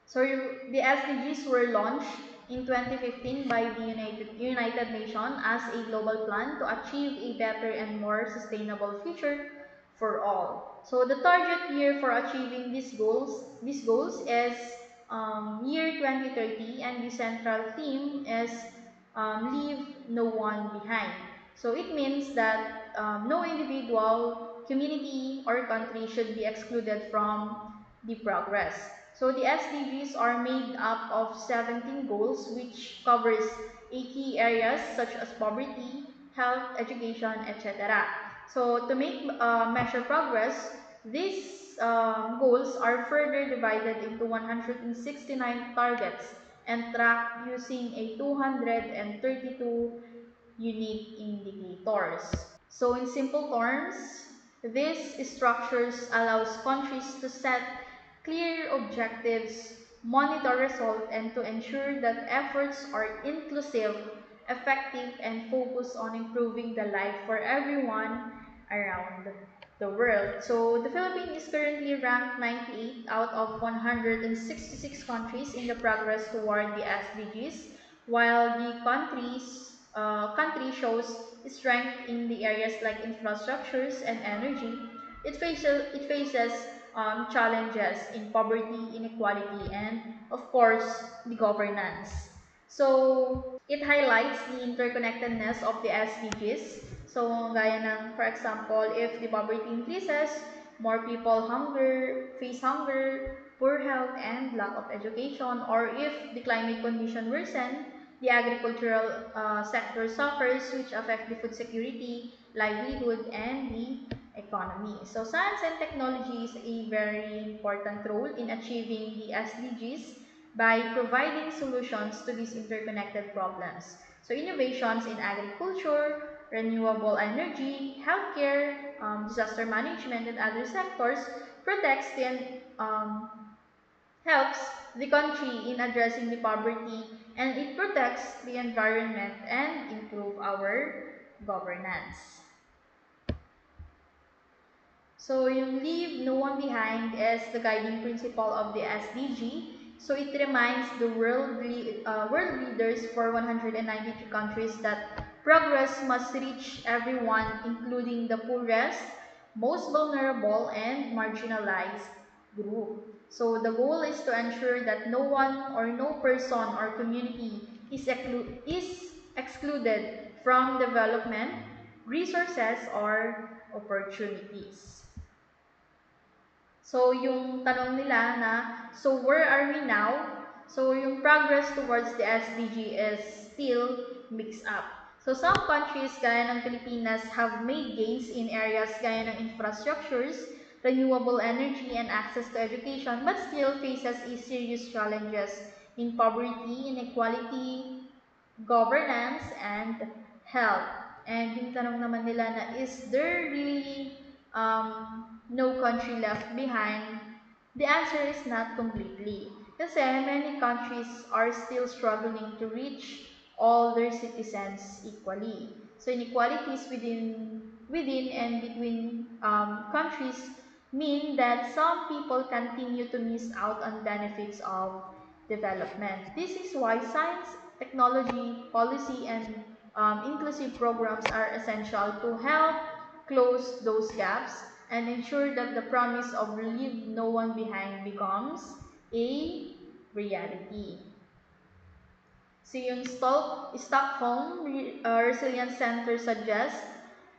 Speaker 1: So the SDGs were launched in 2015 by the United Nations as a global plan to achieve a better and more sustainable future for all. So the target year for achieving these goals is year 2030, and the central theme is leave no one behind. So it means that no individual, community, or country should be excluded from the progress. So the SDGs are made up of 17 goals, which covers 8 key areas such as poverty, health, education, etc. So to make measure progress, these goals are further divided into 169 targets and tracked using a 232 unique indicators. So in simple terms, these structures allows countries to set clear objectives, monitor results, and to ensure that efforts are inclusive, effective, and focus on improving the life for everyone around the world. So the Philippines is currently ranked 98 out of 166 countries in the progress toward the SDGs, while the country shows strength in the areas like infrastructures and energy. It faces challenges in poverty, inequality, and of course the governance. So it highlights the interconnectedness of the SDGs. So gaya ng, for example, if the poverty increases, more people face hunger, poor health, and lack of education. Or if the climate condition worsen, the agricultural sector suffers, which affect the food security, livelihood, and the economy. So science and technology is a very important role in achieving the SDGs by providing solutions to these interconnected problems. So innovations in agriculture, renewable energy, healthcare, disaster management, and other sectors protects and helps the country in addressing the poverty, and it protects the environment and improve our governance. So yung leave no one behind is the guiding principle of the SDG. So it reminds the world leaders for 193 countries that progress must reach everyone, including the poorest, most vulnerable, and marginalized group. So the goal is to ensure that no one or no person or community is excluded from development, resources, or opportunities. So, yung tanong nila na, so where are we now? So, yung progress towards the SDG is still mixed up. So, some countries gaya ng Pilipinas have made gains in areas gaya ng infrastructures, renewable energy, and access to education, but still faces a serious challenges in poverty, inequality, governance, and health. And yung tanong naman nila na, is there really no country left behind? The answer is not completely. Kasi many countries are still struggling to reach all their citizens equally. So inequalities within and between countries mean that some people continue to miss out on benefits of development. This is why science, technology, policy, and inclusive programs are essential to help close those gaps and ensure that the promise of leave no one behind becomes a reality. So yung Stockholm Resilience Center suggests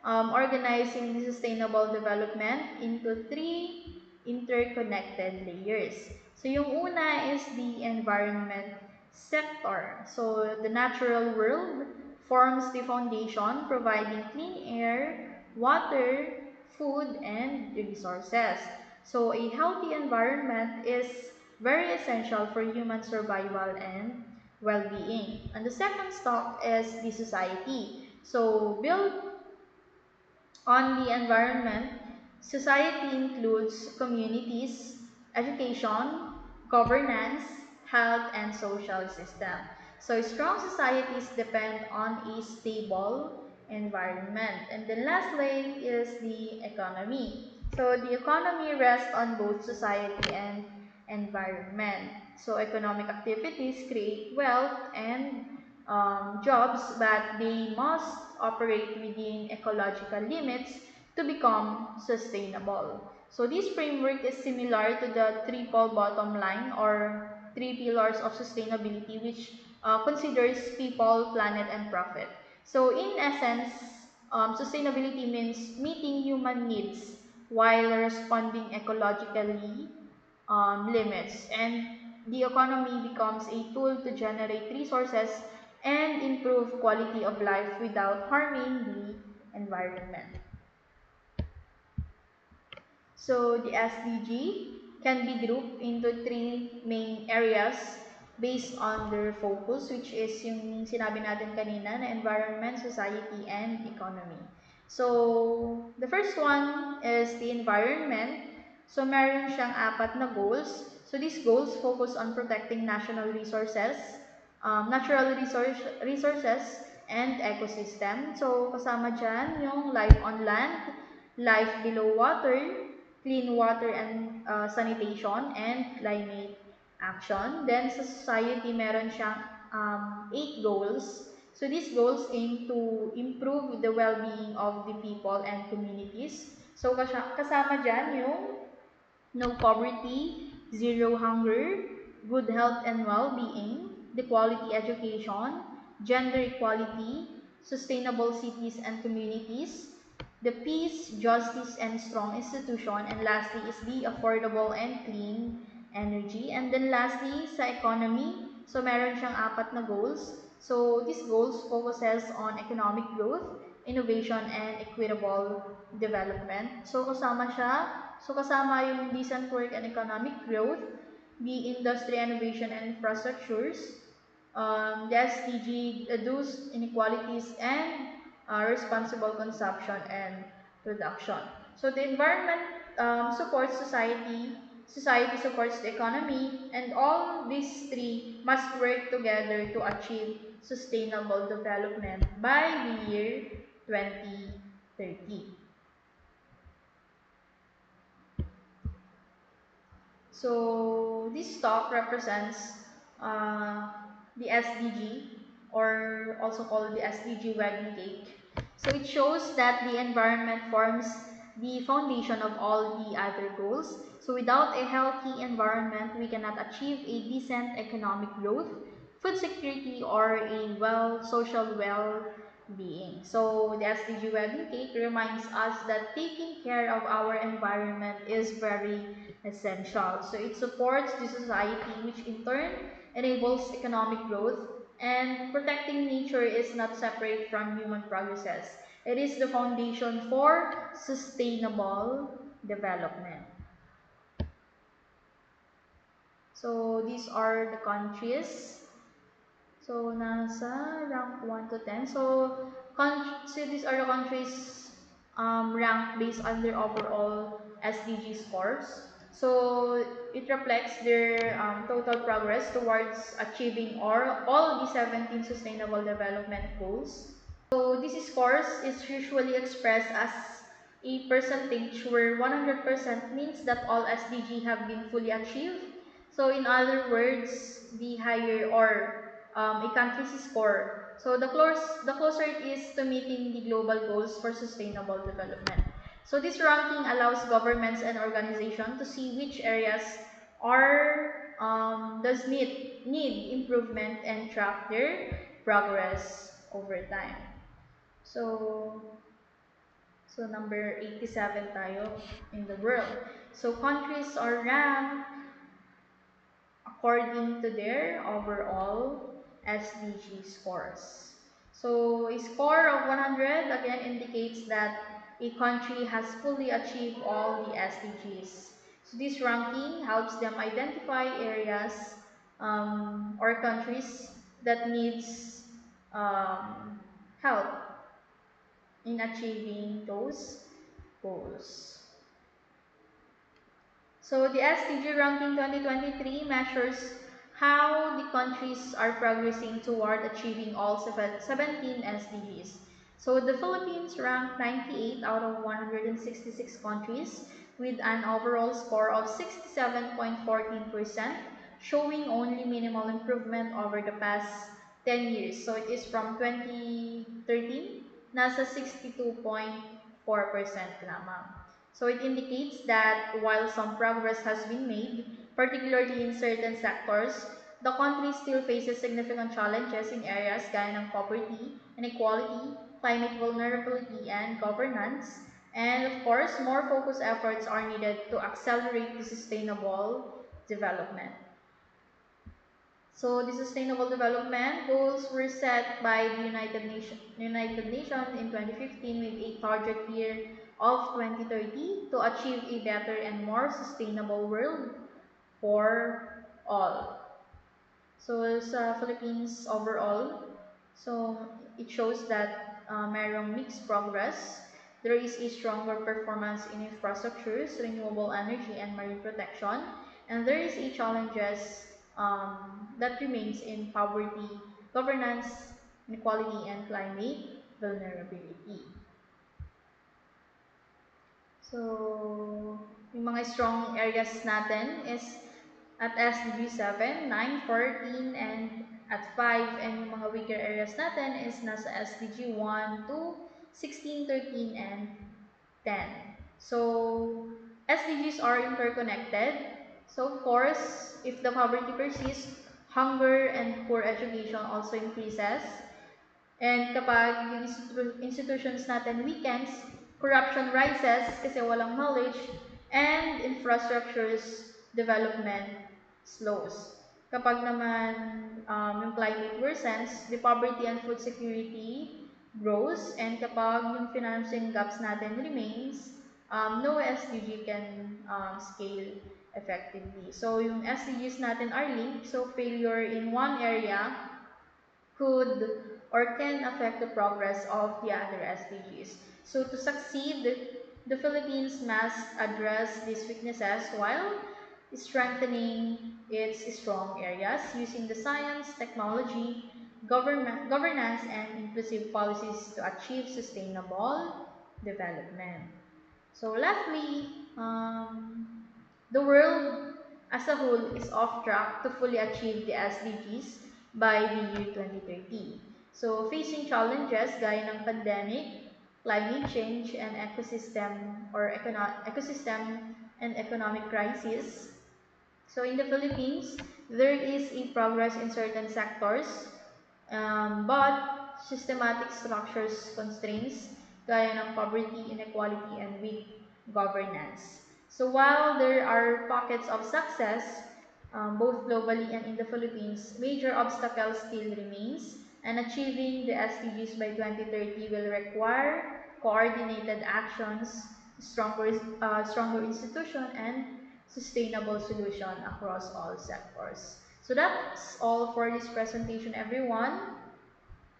Speaker 1: organizing the sustainable development into 3 interconnected layers. So yung una is the environment sector. So the natural world, forms the foundation, providing clean air, water, food, and resources. So a healthy environment is very essential for human survival and well-being. And the second stock is the society. So built on the environment, society includes communities, education, governance, health, and social system. So strong societies depend on a stable environment. And the last lane is the economy. So the economy rests on both society and environment. So economic activities create wealth and jobs, but they must operate within ecological limits to become sustainable. So this framework is similar to the triple bottom line or three pillars of sustainability, which considers people, planet, and profit. So in essence, sustainability means meeting human needs while responding ecologically limits, and the economy becomes a tool to generate resources and improve quality of life without harming the environment. So the SDG can be grouped into three main areas based on their focus, which is yung sinabi natin kanina na environment, society, and economy. So the first one is the environment. So meron siyang apat na goals. So these goals focus on protecting national resources, resources, and ecosystem. So kasama dyan yung life on land, life below water, clean water and sanitation, and climate action. Then sa society, meron siyang 8 goals. So these goals aim to improve the well-being of the people and communities. So kasama dyan yung no poverty, zero hunger, good health and well-being, the quality education, gender equality, sustainable cities and communities, the peace, justice, and strong institution, and lastly is the affordable and clean energy. And then lastly, sa economy, so meron siyang apat na goals. So these goals focuses on economic growth, innovation, and equitable development. So kasama yung decent work and economic growth, the industry, innovation, and infrastructures, the SDG reduce inequalities, and responsible consumption and production. So the environment supports society, society supports the economy, and all these three must work together to achieve sustainable development by the year 2030. So this talk represents uh, the SDG, or also called the SDG wedding cake. So it shows that the environment forms the foundation of all the other goals. So without a healthy environment, we cannot achieve a decent economic growth, food security, or a social well-being. So the SDG wedding cake reminds us that taking care of our environment is very essential. So it supports the society, which in turn enables economic growth, and protecting nature is not separate from human progresses. It is the foundation for sustainable development. So these are the countries. So nasa rank 1 to 10. So these are the countries ranked based on their overall SDG scores. So it reflects their total progress towards achieving all the 17 Sustainable Development Goals. So these scores is usually expressed as a percentage where 100% means that all SDG have been fully achieved. So in other words, the higher or a country's score. So the closer it is to meeting the global goals for sustainable development. So this ranking allows governments and organizations to see which areas are does need improvement and track their progress over time. So number 87 tayo in the world. So countries are ranked according to their overall SDG scores. So a score of 100 again indicates that a country has fully achieved all the SDGs. So this ranking helps them identify areas or countries that needs um, help in achieving those goals. So the SDG ranking 2023 measures how the countries are progressing toward achieving all 17 SDGs. So the Philippines ranked 98 out of 166 countries with an overall score of 67.14%, showing only minimal improvement over the past 10 years. So it is from 2013, nasa 62.4% lamang. So it indicates that while some progress has been made, particularly in certain sectors, the country still faces significant challenges in areas gaya ng poverty, inequality, climate vulnerability, and governance. And of course, more focused efforts are needed to accelerate the sustainable development. So the Sustainable Development Goals were set by the United Nations in 2015 with a target year of 2030 to achieve a better and more sustainable world for all. So sa Philippines overall, so it shows that mayroong mixed progress. There is a stronger performance in infrastructures, renewable energy, and marine protection. And there is a challenges that remains in poverty, governance, inequality, and climate vulnerability. So, yung mga strong areas natin is at SDG 7, 9, 14, and at 5. And yung mga weaker areas natin is nasa SDG 1, 2, 16, 13, and 10. So, SDGs are interconnected. So, of course, if the poverty persists, hunger and poor education also increases. And kapag yung institutions natin weakens, corruption rises kasi walang knowledge, and infrastructures development slows. Kapag naman yung climate worsens, the poverty and food security grows, and kapag yung financing gaps natin remains, no SDG can scale effectively. So yung SDGs natin are linked, so failure in one area could or can affect the progress of the other SDGs. So to succeed, the Philippines must address these weaknesses while strengthening its strong areas using the science, technology, governance, and inclusive policies to achieve sustainable development. So lastly, the world as a whole is off track to fully achieve the SDGs by the year 2030. So facing challenges gaya ng pandemic, climate change, and ecosystem and economic crisis. So in the Philippines, there is a progress in certain sectors, but systematic structures constraints gaya ng poverty, inequality, and weak governance. So while there are pockets of success, both globally and in the Philippines, major obstacles still remains, and achieving the SDGs by 2030 will require coordinated actions, stronger institution, and sustainable solution across all sectors. So that's all for this presentation, everyone.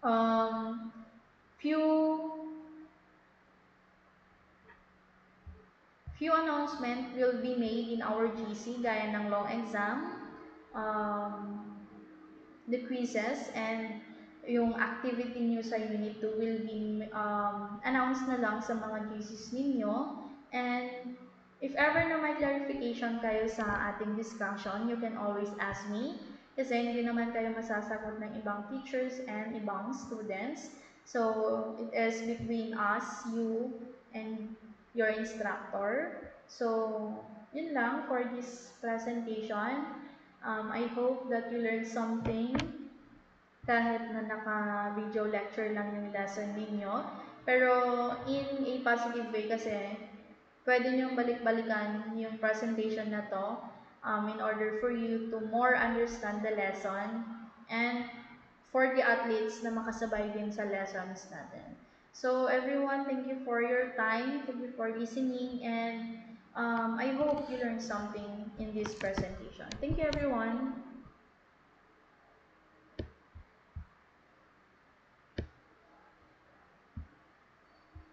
Speaker 1: Um, few few announcement will be made in our GC gaya ng long exam, um, the quizzes, and yung activity nyo sa Unit 2 will be announced na lang sa mga GCs ninyo. And if ever na may clarification kayo sa ating discussion, you can always ask me kasi hindi naman kayo masasagot ng ibang teachers and ibang students. So, it is between us, you, and your instructor. So, yun lang for this presentation. I hope that you learned something kahit na naka-video lecture lang yung lesson ninyo. Pero in a positive way kasi pwede nyo balik-balikan yung presentation na to in order for you to more understand the lesson and for the athletes na makasabay din sa lessons natin. So everyone, thank you for your time, thank you for listening, and I hope you learned something in this presentation. Thank you everyone.